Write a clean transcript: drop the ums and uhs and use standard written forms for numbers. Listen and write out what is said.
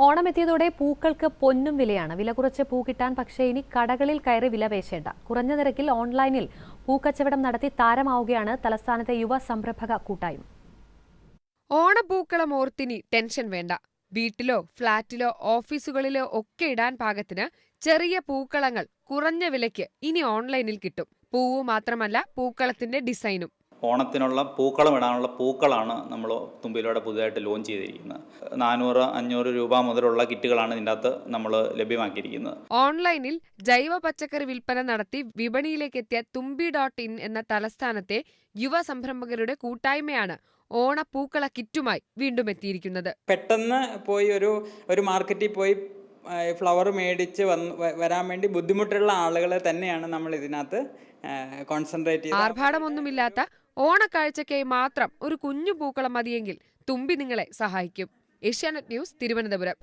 ഓണമെത്തിയതോടെ പൂക്കൾക്ക് പൊന്നും വിലയാണ്. വില കുറച്ച് പൂ കിട്ടാൻ പക്ഷേ ഇനി കടകളിൽ കയറി വില പേശേണ്ട. കുറഞ്ഞ നിരക്കിൽ ഓൺലൈനിൽ പൂക്കച്ചവടം നടത്തി താരമാവുകയാണ് തലസ്ഥാനത്തെ യുവ സംരംഭക കൂട്ടായ്മ. ഓണപ്പൂക്കളം ഓർത്തിനി ടെൻഷൻ വേണ്ട. വീട്ടിലോ ഫ്ളാറ്റിലോ ഓഫീസുകളിലോ ഒക്കെ ഇടാൻ പാകത്തിന് ചെറിയ പൂക്കളങ്ങൾ കുറഞ്ഞ വിലയ്ക്ക് ഇനി ഓൺലൈനിൽ കിട്ടും. പൂവ് മാത്രമല്ല, പൂക്കളത്തിന്റെ ഡിസൈനും. ഓണത്തിനുള്ള പൂക്കളം ഇടാനുള്ള പൂക്കളാണ് നമ്മൾ തുമ്പിയിലൂടെ പുതുതായിട്ട് ലോഞ്ച് ചെയ്തിരിക്കുന്നത്. 400-500 രൂപ മുതലുള്ള കിറ്റുകളാണ് ഇതിൻ്റെ അകത്ത് നമ്മൾ ലഭ്യമാക്കിയിരിക്കുന്നത്. ഓൺലൈനിൽ ജൈവ പച്ചക്കറി വിൽപ്പന നടത്തി വിപണിയിലേക്ക് എത്തിയ തുമ്പി.in എന്ന തലസ്ഥാനത്തെ യുവ സംരംഭകരുടെ കൂട്ടായ്മയാണ് ഓണപ്പൂക്കള കിറ്റുമായി വീണ്ടും എത്തിയിരിക്കുന്നത്. പെട്ടെന്ന് പോയി ഒരു മാർക്കറ്റിൽ പോയി ഫ്ലവർ മേടിച്ച് വരാൻ വേണ്ടി ബുദ്ധിമുട്ടുള്ള ആളുകളെ തന്നെയാണ് നമ്മൾ ഇതിനകത്ത് കോൺസെൻട്രേറ്റ് ചെയ്ത്. ആർഭാടമൊന്നുമില്ലാത്ത ഓണക്കാഴ്ചയ്ക്കായി മാത്രം ഒരു കുഞ്ഞു പൂക്കളം മതിയെങ്കിൽ തുമ്പി നിങ്ങളെ സഹായിക്കും. ഏഷ്യാനെറ്റ് ന്യൂസ്, തിരുവനന്തപുരം.